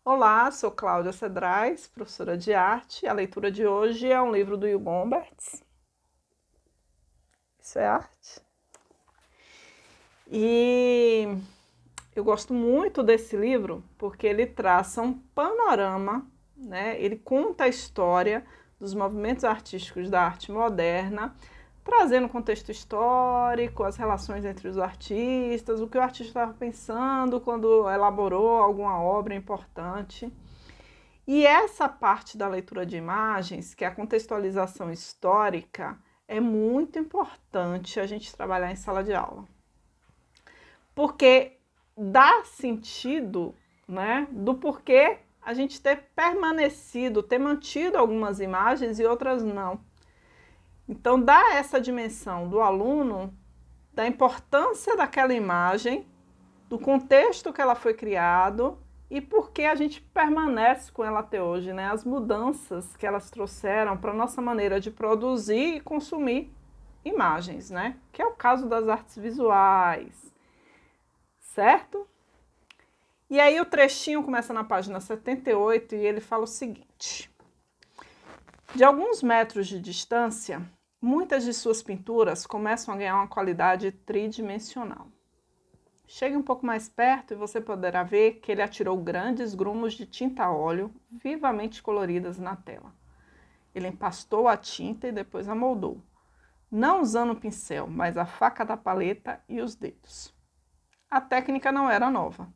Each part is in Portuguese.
Olá, sou Cláudia Cedrais, professora de arte. A leitura de hoje é um livro do Hugo Gombertz. Isso é arte. E eu gosto muito desse livro porque ele traça um panorama, né? Ele conta a história dos movimentos artísticos da arte moderna, trazendo contexto histórico, as relações entre os artistas, o que o artista estava pensando quando elaborou alguma obra importante. E essa parte da leitura de imagens, que é a contextualização histórica, é muito importante a gente trabalhar em sala de aula. Porque dá sentido, né, do porquê a gente ter permanecido, ter mantido algumas imagens e outras não. Então, dá essa dimensão do aluno, da importância daquela imagem, do contexto que ela foi criado e por que a gente permanece com ela até hoje, né? As mudanças que elas trouxeram para a nossa maneira de produzir e consumir imagens, né? Que é o caso das artes visuais, certo? E aí o trechinho começa na página 78 e ele fala o seguinte: de alguns metros de distância, muitas de suas pinturas começam a ganhar uma qualidade tridimensional. Chegue um pouco mais perto e você poderá ver que ele atirou grandes grumos de tinta a óleo vivamente coloridas na tela. Ele empastou a tinta e depois a moldou, não usando o pincel, mas a faca da paleta e os dedos. A técnica não era nova.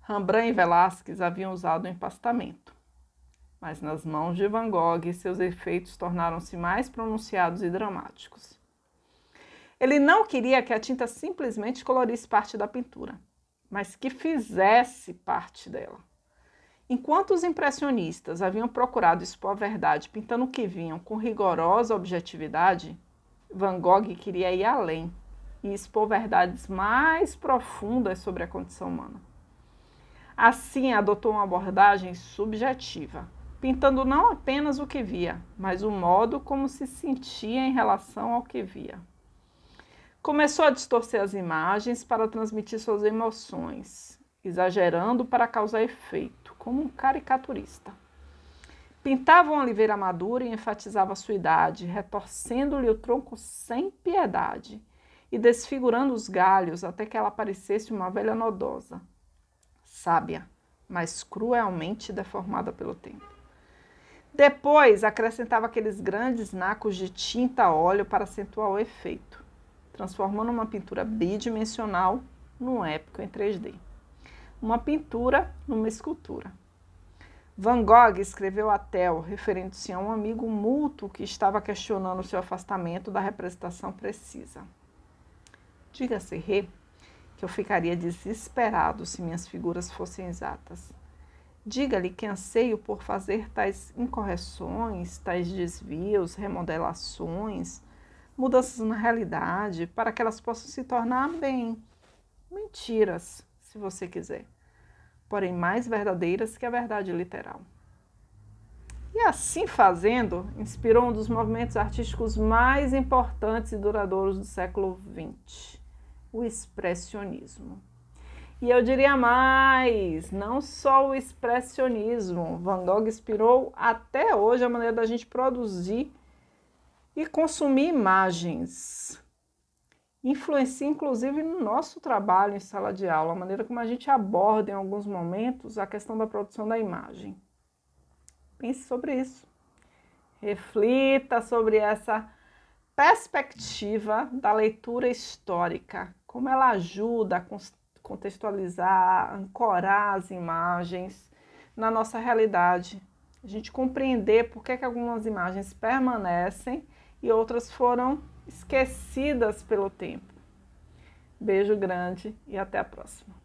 Rembrandt e Velázquez haviam usado o empastamento. Mas nas mãos de Van Gogh, seus efeitos tornaram-se mais pronunciados e dramáticos. Ele não queria que a tinta simplesmente colorisse parte da pintura, mas que fizesse parte dela. Enquanto os impressionistas haviam procurado expor a verdade pintando o que vinham com rigorosa objetividade, Van Gogh queria ir além e expor verdades mais profundas sobre a condição humana. Assim, adotou uma abordagem subjetiva, pintando não apenas o que via, mas o modo como se sentia em relação ao que via. Começou a distorcer as imagens para transmitir suas emoções, exagerando para causar efeito, como um caricaturista. Pintava uma oliveira madura e enfatizava sua idade, retorcendo-lhe o tronco sem piedade e desfigurando os galhos até que ela parecesse uma velha nodosa, sábia, mas cruelmente deformada pelo tempo. Depois acrescentava aqueles grandes nacos de tinta a óleo para acentuar o efeito, transformando uma pintura bidimensional num épico em 3D. Uma pintura numa escultura. Van Gogh escreveu a Theo, referindo-se a um amigo mútuo que estava questionando seu afastamento da representação precisa. Diga-se Rê, que eu ficaria desesperado se minhas figuras fossem exatas. Diga-lhe que anseio por fazer tais incorreções, tais desvios, remodelações, mudanças na realidade, para que elas possam se tornar, bem, mentiras, se você quiser, porém mais verdadeiras que a verdade literal. E assim fazendo, inspirou um dos movimentos artísticos mais importantes e duradouros do século XX, o expressionismo. E eu diria mais, não só o expressionismo, Van Gogh inspirou até hoje a maneira da gente produzir e consumir imagens. Influencia inclusive no nosso trabalho em sala de aula, a maneira como a gente aborda em alguns momentos a questão da produção da imagem. Pense sobre isso. Reflita sobre essa perspectiva da leitura histórica, como ela ajuda a contextualizar, ancorar as imagens na nossa realidade. A gente compreender por que algumas imagens permanecem e outras foram esquecidas pelo tempo. Beijo grande e até a próxima.